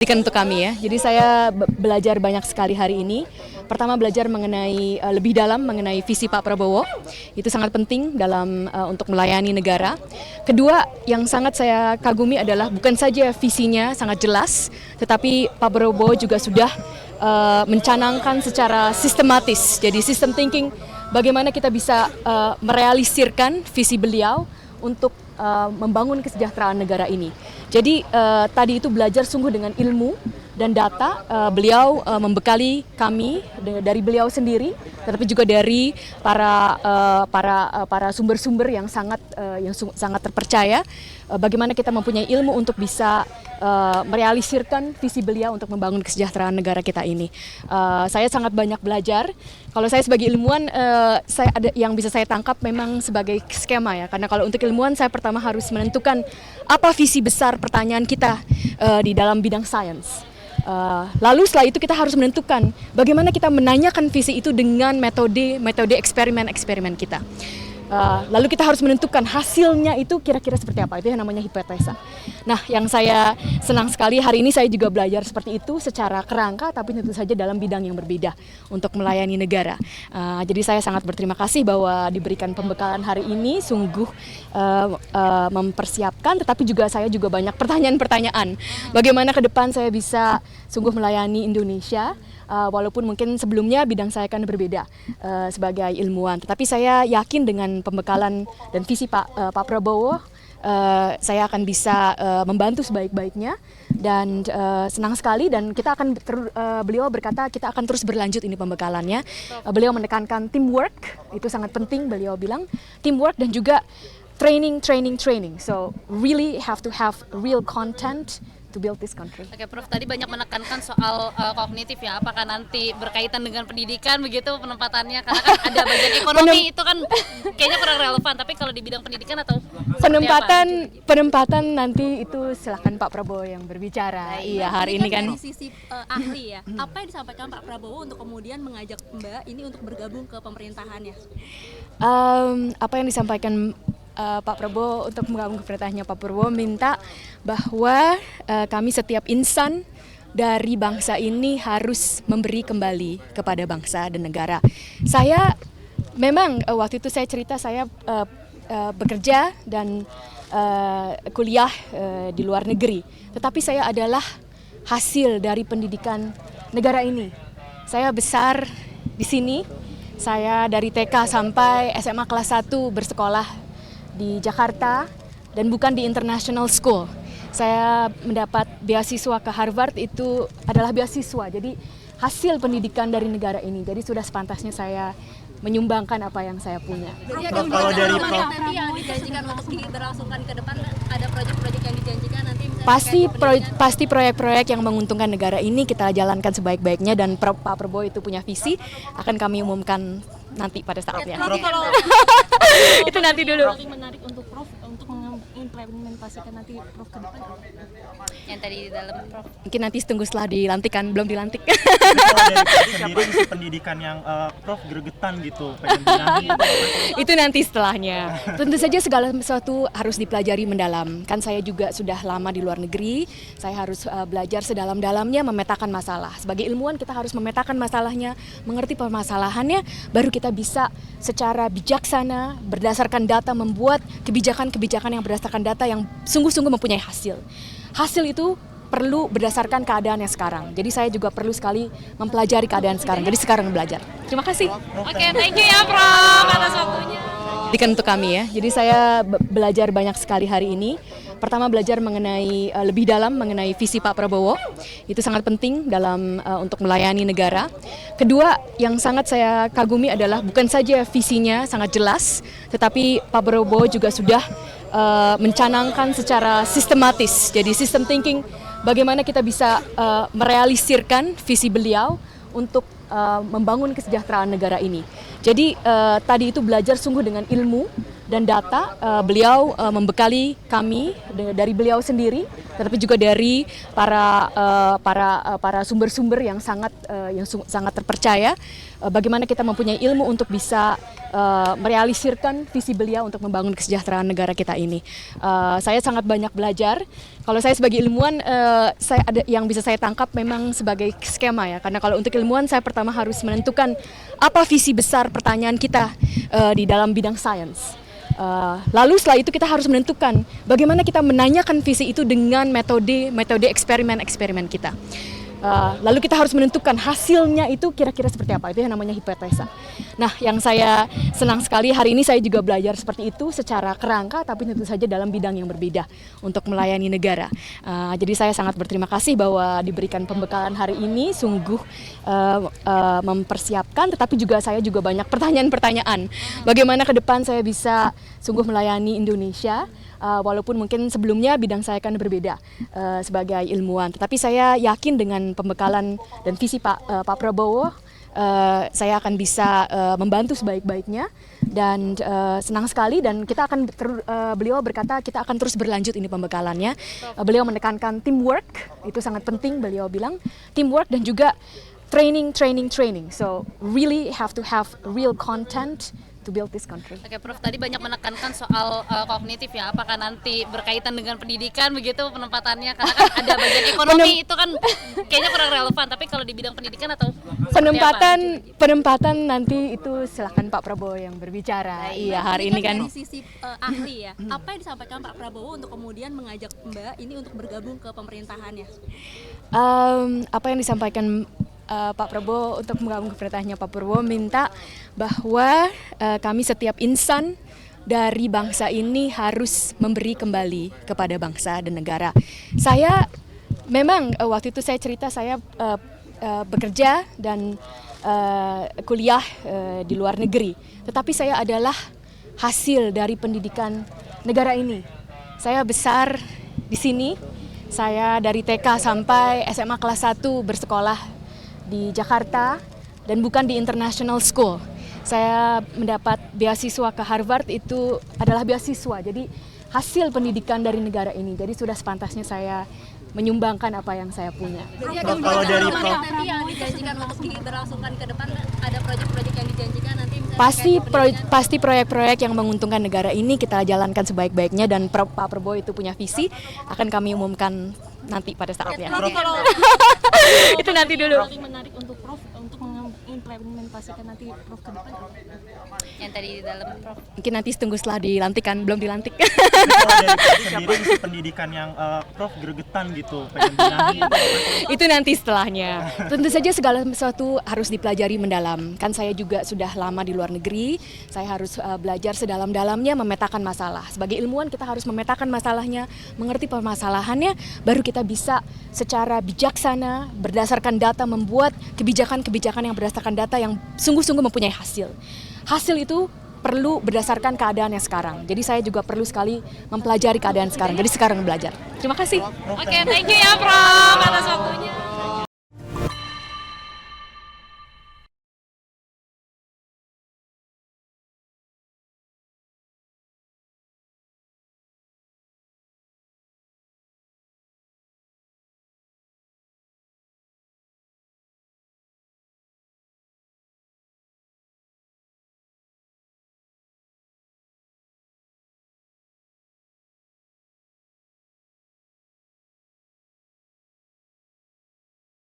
Untuk kami ya, jadi saya belajar banyak sekali hari ini. Pertama belajar mengenai lebih dalam mengenai visi Pak Prabowo, itu sangat penting dalam untuk melayani negara. Kedua yang sangat saya kagumi adalah bukan saja visinya sangat jelas, tetapi Pak Prabowo juga sudah mencanangkan secara sistematis. Jadi system thinking, bagaimana kita bisa merealisirkan visi beliau untuk membangun kesejahteraan negara ini. Jadi tadi itu belajar sungguh dengan ilmu dan data. Beliau membekali kami dari beliau sendiri, tetapi juga dari para sumber-sumber yang sangat terpercaya. Bagaimana kita mempunyai ilmu untuk bisa merealisirkan visi beliau untuk membangun kesejahteraan negara kita ini. Saya sangat banyak belajar. Kalau saya sebagai ilmuwan, saya ada yang bisa saya tangkap memang sebagai skema ya. Karena kalau untuk ilmuwan saya pertama harus menentukan apa visi besar pertanyaan kita di dalam bidang sains. Lalu setelah itu kita harus menentukan bagaimana kita menanyakan visi itu dengan metode eksperimen kita. Lalu kita harus menentukan hasilnya itu kira-kira seperti apa, itu yang namanya hipotesa. Nah, yang saya senang sekali hari ini saya juga belajar seperti itu secara kerangka, tapi tentu saja dalam bidang yang berbeda untuk melayani negara. Jadi saya sangat berterima kasih bahwa diberikan pembekalan hari ini, sungguh mempersiapkan, tetapi juga saya juga banyak pertanyaan-pertanyaan. Bagaimana ke depan saya bisa sungguh melayani Indonesia, walaupun mungkin sebelumnya bidang saya kan berbeda sebagai ilmuwan. Tetapi saya yakin dengan pembekalan dan visi Pak Prabowo, saya akan bisa membantu sebaik-baiknya dan senang sekali. Dan kita akan beliau berkata kita akan terus berlanjut ini pembekalannya. Beliau menekankan teamwork, itu sangat penting. Beliau bilang teamwork dan juga training. So really have to have real content to build this country. Oke, Prof, tadi banyak menekankan soal kognitif ya, apakah nanti berkaitan dengan pendidikan begitu penempatannya, karena kan ada bagian ekonomi itu kan kayaknya kurang relevan, tapi kalau di bidang pendidikan atau penempatan nanti itu silakan Pak Prabowo yang berbicara. Iya, hari ini kan dari sisi ahli ya, apa yang disampaikan Pak Prabowo untuk kemudian mengajak Mbak ini untuk bergabung ke pemerintahannya? Apa yang disampaikan Pak Prabowo untuk menggabung ke pemerintahannya, Pak Prabowo minta bahwa kami setiap insan dari bangsa ini harus memberi kembali kepada bangsa dan negara. Saya memang waktu itu saya cerita saya bekerja dan kuliah di luar negeri, tetapi saya adalah hasil dari pendidikan negara ini. Saya besar di sini, saya dari TK sampai SMA kelas 1 bersekolah di Jakarta dan bukan di international school. Saya mendapat beasiswa ke Harvard, itu adalah beasiswa. Jadi hasil pendidikan dari negara ini. Jadi sudah sepantasnya saya menyumbangkan apa yang saya punya. Jadi ada kalau dari nanti yang dijanjikan untuk diberlangsungkan ke depan, ada proyek-proyek yang dijanjikan nanti pasti proyek-proyek yang menguntungkan negara ini kita jalankan sebaik-baiknya, dan Pak Prabowo itu punya visi, akan kami umumkan nanti pada saatnya. Itu nanti dulu. Paling menarik untuk Prof untuk mengimplementasikan nanti Prof ke depan yang tadi di dalam, Prof? Mungkin nanti tunggu setelah dilantik, kan belum dilantik. Kalau dari Prof sendiri isi pendidikan yang Prof gregetan gitu, pengen benahi Itu nanti setelahnya. Tentu saja segala sesuatu harus dipelajari mendalam. Kan saya juga sudah lama di luar negeri, saya harus belajar sedalam-dalamnya memetakan masalah. Sebagai ilmuwan kita harus memetakan masalahnya, mengerti permasalahannya, baru kita bisa secara bijaksana berdasarkan data membuat kebijakan-kebijakan yang berdasarkan data yang sungguh-sungguh mempunyai hasil. Hasil itu perlu berdasarkan keadaan yang sekarang. Jadi saya juga perlu sekali mempelajari keadaan sekarang. Jadi sekarang belajar. Terima kasih. Oke, thank you ya, Prof, atas waktunya. Untuk kami ya, jadi saya belajar banyak sekali hari ini. Pertama belajar mengenai lebih dalam mengenai visi Pak Prabowo, itu sangat penting dalam untuk melayani negara. Kedua yang sangat saya kagumi adalah bukan saja visinya sangat jelas, tetapi Pak Prabowo juga sudah mencanangkan secara sistematis. Jadi system thinking, bagaimana kita bisa merealisirkan visi beliau untuk membangun kesejahteraan negara ini. Jadi tadi itu belajar sungguh dengan ilmu dan data. Beliau membekali kami dari beliau sendiri, tetapi juga dari para sumber-sumber yang sangat terpercaya. Bagaimana kita mempunyai ilmu untuk bisa merealisirkan visi beliau untuk membangun kesejahteraan negara kita ini. Saya sangat banyak belajar. Kalau saya sebagai ilmuwan, saya ada yang bisa saya tangkap memang sebagai skema ya. Karena kalau untuk ilmuwan, saya pertama harus menentukan apa visi besar pertanyaan kita di dalam bidang sains. Lalu setelah itu kita harus menentukan bagaimana kita menanyakan visi itu dengan metode eksperimen kita. Lalu kita harus menentukan hasilnya itu kira-kira seperti apa, itu yang namanya hipotesa. Nah, yang saya senang sekali hari ini saya juga belajar seperti itu secara kerangka, tapi tentu saja dalam bidang yang berbeda untuk melayani negara. Jadi saya sangat berterima kasih bahwa diberikan pembekalan hari ini, sungguh mempersiapkan, tetapi juga saya juga banyak pertanyaan-pertanyaan. Bagaimana ke depan saya bisa sungguh melayani Indonesia, walaupun mungkin sebelumnya bidang saya kan berbeda sebagai ilmuwan. Tetapi saya yakin dengan pembekalan dan visi Pak Prabowo, saya akan bisa membantu sebaik-baiknya, dan senang sekali, dan kita akan beliau berkata kita akan terus berlanjut ini pembekalannya. Beliau menekankan teamwork, itu sangat penting, beliau bilang teamwork dan juga training. So really have to have real content to build this country. Oke, Prof, tadi banyak menekankan soal kognitif ya, apakah nanti berkaitan dengan pendidikan begitu penempatannya, karena kan ada bagian ekonomi itu kan kayaknya kurang relevan, tapi kalau di bidang pendidikan atau penempatan nanti itu silakan Pak Prabowo yang berbicara. Iya, hari ini kan dari sisi ahli ya, apa yang disampaikan Pak Prabowo untuk kemudian mengajak Mbak ini untuk bergabung ke pemerintahannya? Apa yang disampaikan Pak Prabowo untuk menggabung ke pemerintahannya, Pak Prabowo minta bahwa kami setiap insan dari bangsa ini harus memberi kembali kepada bangsa dan negara. Saya memang waktu itu saya cerita saya bekerja dan kuliah di luar negeri, tetapi saya adalah hasil dari pendidikan negara ini. Saya besar di sini, saya dari TK sampai SMA kelas 1 bersekolah di Jakarta dan bukan di international school. Saya mendapat beasiswa ke Harvard, itu adalah beasiswa. Jadi hasil pendidikan dari negara ini. Jadi sudah sepantasnya saya menyumbangkan apa yang saya punya. Kalau dari Prof, Nanti yang dijanjikan untuk diberlangsungkan ke depan, ada proyek-proyek yang dijanjikan nanti misalnya Pasti proyek-proyek yang menguntungkan negara ini kita jalankan sebaik-baiknya, dan Pak Prabowo itu punya visi, akan kami umumkan nanti pada saatnya. Itu nanti dulu. Paling menarik untuk Prof untuk mengimplementasikan nanti Prof ke depan. yang tadi di dalam, Prof? Mungkin nanti tunggu setelah dilantik, kan belum dilantik. kalau dari Prof sendiri isi pendidikan yang Prof gregetan gitu, pengen benahi Itu nanti setelahnya. Tentu saja segala sesuatu harus dipelajari mendalam. Kan saya juga sudah lama di luar negeri, saya harus belajar sedalam-dalamnya memetakan masalah. Sebagai ilmuwan kita harus memetakan masalahnya, mengerti permasalahannya, baru kita bisa secara bijaksana berdasarkan data membuat kebijakan-kebijakan yang berdasarkan data yang sungguh-sungguh mempunyai hasil. Hasil itu perlu berdasarkan keadaan yang sekarang. Jadi saya juga perlu sekali mempelajari keadaan sekarang. Jadi sekarang belajar. Terima kasih. Oke, thank you ya, Prof, atas waktunya.